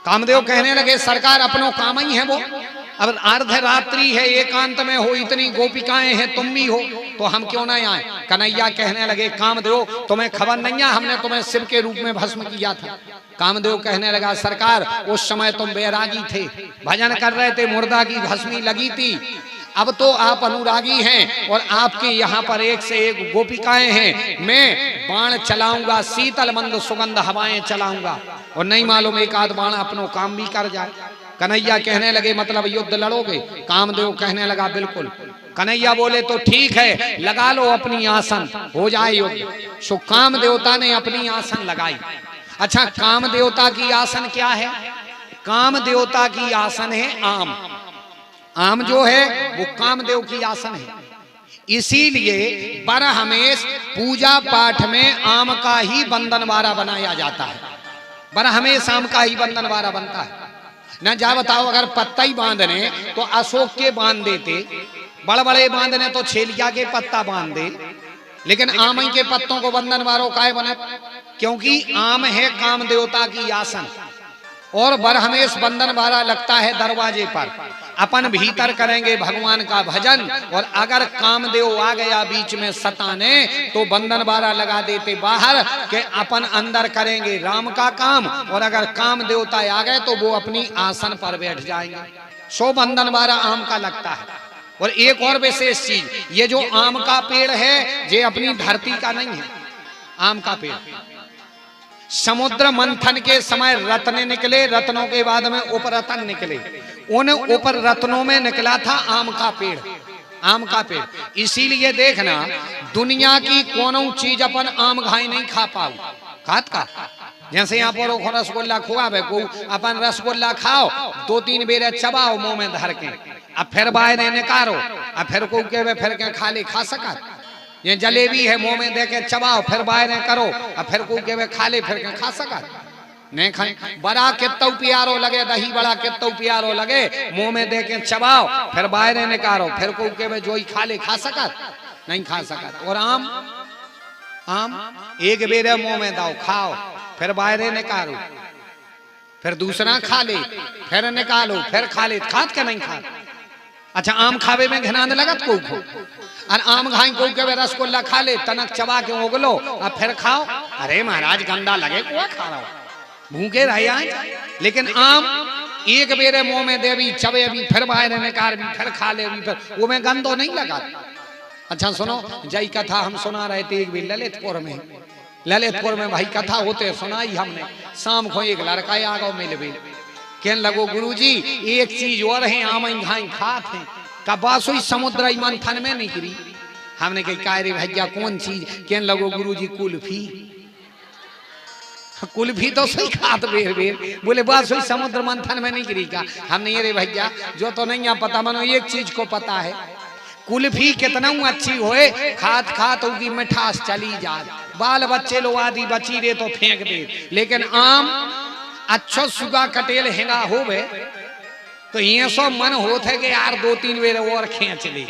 कामदेव कहने लगे सरकार अपनो काम ही है वो, अब अर्धरात्रि है, एकांत में हो, इतनी गोपिकाएं हैं, तुम भी हो, तो हम क्यों ना आए। कन्हैया कहने लगे कामदेव तुम्हें खबर नहीं है, हमने तुम्हें शिव के रूप में भस्म किया था। कामदेव कहने लगा सरकार उस समय तुम बैरागी थे, भजन कर रहे थे, मुर्दा की भस्मी लगी थी, अब तो आप अनुरागी हैं और आपके यहाँ पर एक से एक गोपिकाएं हैं, मैं बाण चलाऊंगा, शीतल मंद सुगंध हवाएं चलाऊंगा, और नहीं मालूम एक आध बाण अपनो काम भी कर जाए। कन्हैया कहने लगे मतलब युद्ध लड़ोगे। कामदेव कहने लगा बिल्कुल। कन्हैया बोले तो ठीक है, लगा लो अपनी आसन, हो जाए युद्ध। सो काम देवता ने अपनी आसन लगाई। अच्छा, काम देवता की आसन क्या है? काम देवता की आसन है आम। आम जो है वो कामदेव की आसन है, इसीलिए बरहमेश पूजा पाठ में आम का ही बंधनवारा बनाया जाता है। बरहमेश आम का ही बंधनवारा बनता है। न जा बताओ, अगर पत्ता ही बांधने तो अशोक के बांध देते, बड़े बड़े बांधने तो छेलिया के पत्ता बांध दे, लेकिन आम के पत्तों को बंधनवारों का बने, क्योंकि आम है काम देवता की आसन। और बरहमेश बंधनवारा लगता है दरवाजे पर। अपन भीतर करेंगे भगवान का भजन, और अगर कामदेव आ गया बीच में सताने तो बंधनवारा लगा देते बाहर के अपन अंदर करेंगे राम का काम, और अगर काम देवता आ गए तो वो अपनी आसन पर बैठ जाएंगे। सो बंधनवारा आम का लगता है। और एक और विशेष चीज, ये जो आम का पेड़ है ये अपनी धरती का नहीं है। आम का पेड़ समुद्र मंथन के समय रत्न निकले, रत्नों के बाद में उपरत्न निकले, उन उपर रत्नों में निकला था आम का पेड़। आम का पेड़ इसीलिए देखना दुनिया की कोनो चीज अपन आम घाई नहीं खा पाओ। खात का जैसे यहाँ पर रसगुल्ला खुआवे को, अपन रसगुल्ला खाओ, 2-3 बेर चबाओ मुंह में धर के, अब फिर बाहर निकालो, अब फिर को फिर के खा ले, खा सका। ये जलेबी है, मुंह में देके चबाओ, फिर बाहर करो, अब फिर को खा ले, फिर के खा सका नहीं खाए। बड़ा कितना प्यारो लगे, दही बड़ा कितना प्यारो लगे, मुंह में देके चबाओ, फिर बाहर निकालो, फिर को जो ही खा ले, खा सका नहीं खा सका। और आम, आम एक बेर मुंह में दाओ, खाओ, फिर बाहर निकालो, फिर दूसरा खा ले, फिर निकालो, फिर खा ले, खात के नहीं खा। अच्छा, आम खावे में घिनान लगत को, और आम घाई को के रसगुल्ला खा ले, तनक चबा के उगलो, अब फिर खाओ, अरे महाराज गंदा लगे को खा रहा हो, भूखे रहे। लेकिन आम एक बेरे मुंह में देवी, चबे भी, फिर बाहर निकाल भी, फिर खा ले भी, फिर वो में गंदो नहीं लगा। अच्छा सुनो, जय कथा हम सुना रहे थे एक भी ललितपुर में, ललितपुर में भाई कथा होते सुनाई हमने। शाम को एक लड़का आ गो मिल भी, कहने लगो गुरुजी एक चीज और है, आम घाई खात है, का बासुई समुद्र मंथन में निकली। हमने कही काय रे भैया कौन चीज? कहने लगो गुरुजी कुल्फी। कुल्फी तो सही खात बेर बेर, बोले बासुई समुद्र मंथन में निकली का। हमने ये रे भैया जो तो नहीं पता, मनो एक चीज को पता है, कुल्फी कितना अच्छी होए, खात खात होगी मिठास चली जाए, बाल बच्चे लो आदि बची रे तो फेंक दे, लेकिन आम अच्छा सुगा कटेल हेंगा होवे तो ये सो मन होते कि यार 2-3 बेर और खींच ले,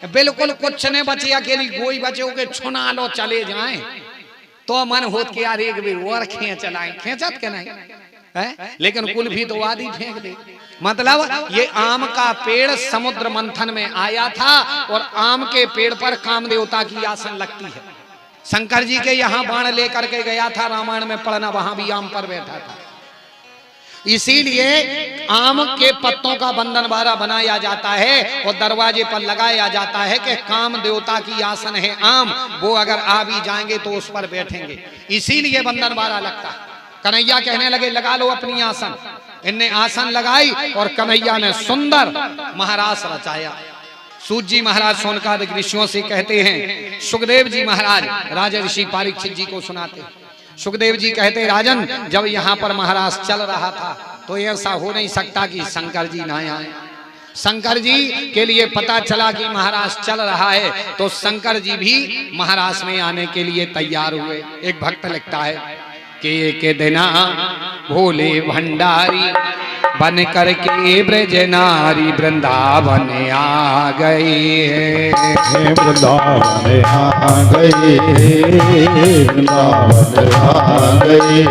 बिल्कुल कुछ नहीं बचे, अकेली गोई बचे के छुना लो चले जाए, तो मन होत के यार एक बेर और खींच लाए, खींचत के नहीं है। लेकिन कुल्फी तो आदि फेंक दे। मतलब ये आम का पेड़ समुद्र मंथन में आया था, और आम के पेड़ पर काम देवता की आसन लगती है। शंकर जी के यहाँ बाण लेकर के गया था, रामायण में पढ़ना, वहां भी आम पर बैठा था। इसीलिए आम के पत्तों का बंधनवारा बनाया जाता है और दरवाजे पर लगाया जाता है कि काम देवता की आसन है आम, वो अगर आ भी जाएंगे तो उस पर बैठेंगे, इसीलिए बंधनवारा लगता है। कन्हैया कहने लगे लगा लो अपनी आसन। इनने आसन लगाई और कन्हैया ने सुंदर महारास रचाया। सूत जी महाराज सोनकादिक ऋषियों से कहते हैं, सुखदेव जी महाराज राजा ऋषि परीक्षित जी को सुनाते। सुखदेव जी कहते, राजन जब यहाँ पर महाराज चल रहा था तो ऐसा हो नहीं सकता कि शंकर जी ना आए। शंकर जी के लिए पता चला कि महाराज चल रहा है तो शंकर जी भी महाराज में आने के लिए तैयार हुए। एक भक्त लिखता है कि के दिना भोले भंडारी बन करके ब्रज नारी वृंदावन आ गई है। वृंदावन आ गई, वृंदावन आ गई।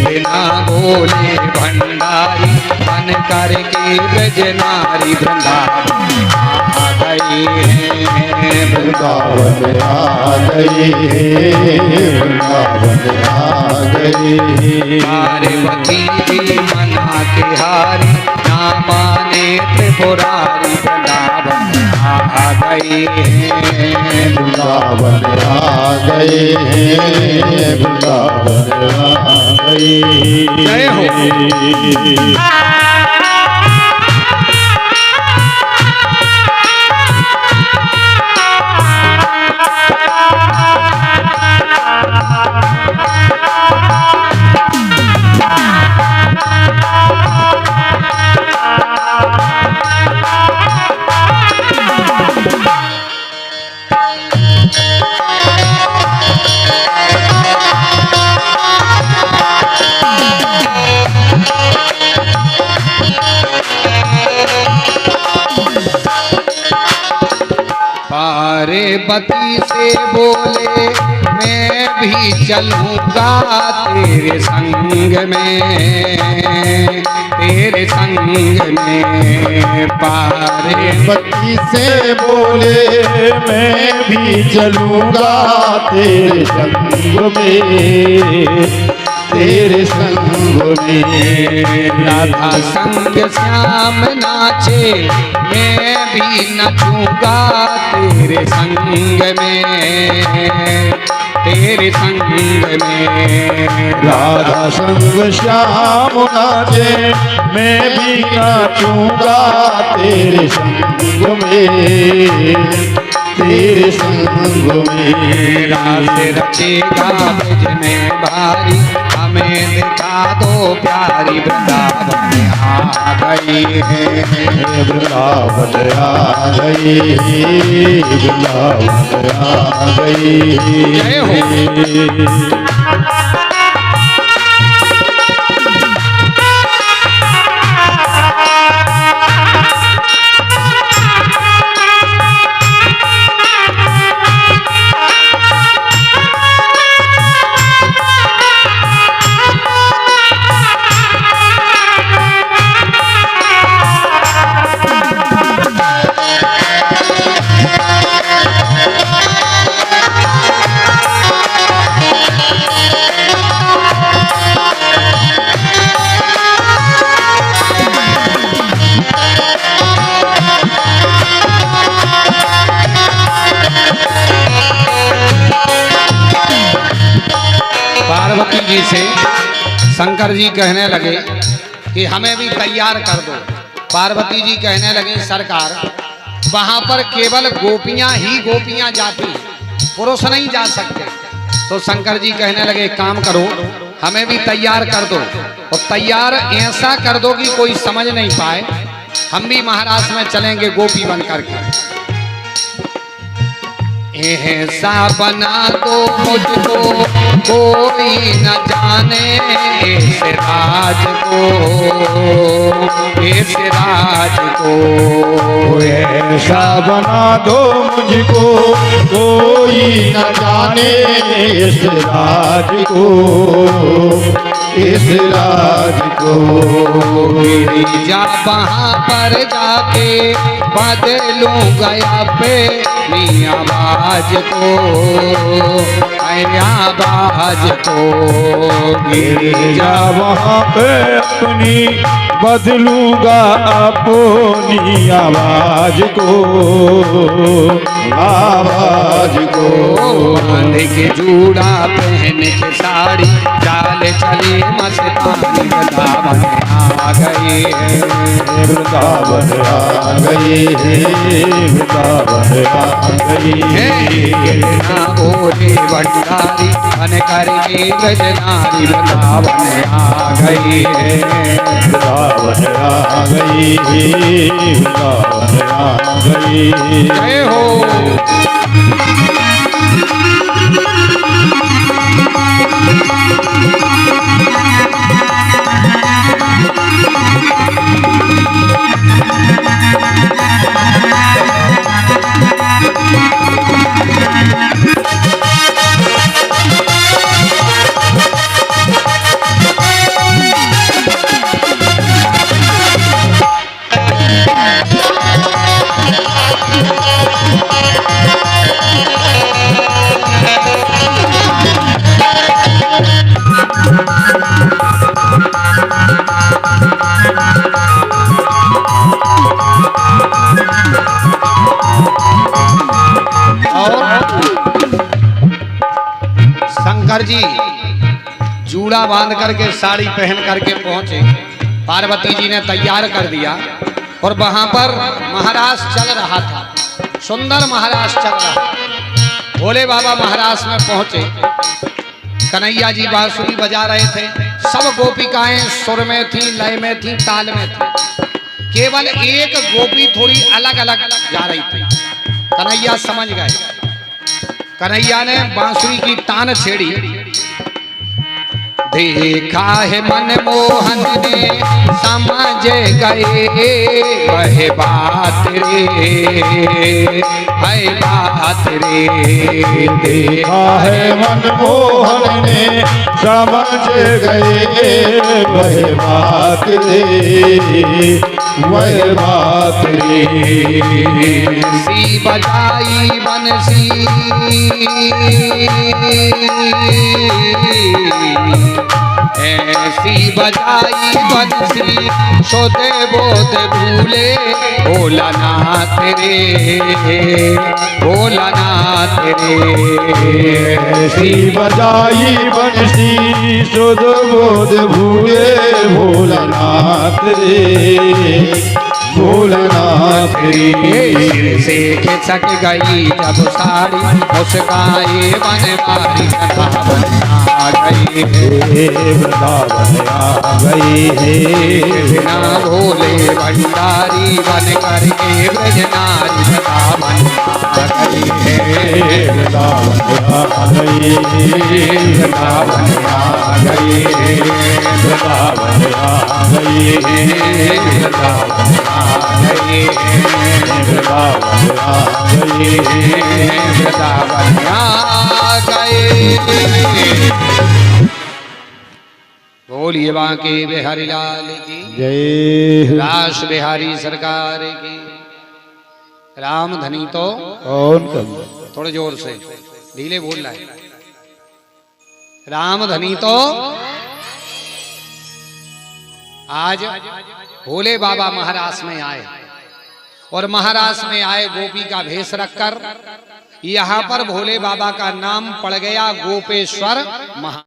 बिना बोले भंडारी बन करके ब्रज नारी वृंदावन आ गई है। वृंदावन आ गई, वृंदावन आ गई। पार्वती जी मना के हारी ना माने त्रिपुरारी वृंदावन आ गई है। वृंदावन आ गई, वृंदावन आ गई। जय हो। पार्वती से बोले मैं भी चलूंगा तेरे संग में, तेरे संग में। पार्वती से बोले मैं भी चलूंगा तेरे संग में, तेरे संग में। राधा संग श्याम नाचे मैं भी नचूंगा तेरे संग में, तेरे संग में। राधा संग श्याम नाचे मैं भी नाचूंगा तेरे संग में, तेरे संग में। रास रचेगा ब्रज में भारी हमें दिखा दो प्यारी वृंदावन आ गई है। वृंदावन आ गई, वृंदावन आ गई। जय हो। पार्वती जी से शंकर जी कहने लगे कि हमें भी तैयार कर दो। पार्वती जी कहने लगे सरकार वहां पर केवल गोपियां ही गोपियां जाती, पुरुष नहीं जा सकते। तो शंकर जी कहने लगे काम करो हमें भी तैयार कर दो, और तैयार ऐसा कर दो कि कोई समझ नहीं पाए, हम भी महाराज में चलेंगे गोपी बन करके। ऐसा बना दो मुझको कोई न जाने इस राज को, इस राज को। ऐसा बना दो मुझको कोई न जाने इस राज को, इस राज को। गिरिजा वहाँ पर जाके बदलूंगा पे आवाज को, आवाज को। गिरिजा वहाँ पे अपनी बदलूंगा अपनी आवाज को, आवाज को। बांध के जूड़ा पहन के साड़ी चाल चले मस्तानी वृंदावन आ गए, वृंदावन आ गए, वृंदावन आ गए। ना बोले भंडारी बन करके ब्रज नारी वृंदावन आ गई है, वृंदावन आ गई, वृंदावन आ गई। जय हो। शंकर जी जूड़ा बांध करके साड़ी पहन करके पहुंचे। पार्वती जी ने तैयार कर दिया और वहां पर महाराज चल रहा था, सुंदर महाराज चल रहा। भोले बाबा महाराज में पहुंचे, कन्हैया जी बांसुरी बजा रहे थे, सब गोपिकाएं सुर में थी, लय में थी, ताल में थी। केवल एक गोपी थोड़ी अलग अलग जा रही थी। कन्हैया समझ गए। कन्हैया ने बांसुरी की तान छेड़ी, देखा है मनमोहन ने समझ गए वह बात रे, है बात रे। देखा है मनमोहन ने समझ गए वह बात रे, वह बात रे। सी बजाई बंसी ऐसी बजाई बंसी सोते बोध भूले भोलानाथ रे, भोलानाथ रे। ऐसी बजाई बंसी सुध बोध भूले भोलानाथ रे, भोलानाथ रे। सिर से खिसक गई जब साड़ी मुस्काए बन मारी कथा बना गई। वृंदावन आ गई है, बिना भोले भंडारी बन करके ब्रजनारी कथा बना गई है। वृंदावन आ गई, वृंदावन आ गई, वृंदावन आ गई, वृंदावन आ गई, वृंदावन आ गई, वृंदावन आ गई। बोलिए बांके बिहारी लाल की जय। रास बिहारी सरकार की। राम धनी तो कौन कर थोड़े जोर से, ढीले बोल रहा है। राम धनी तो आज भोले बाबा महाराज में आए और महाराज में आए गोपी का भेष रखकर। यहाँ पर भोले बाबा का नाम पड़ गया गोपेश्वर महा।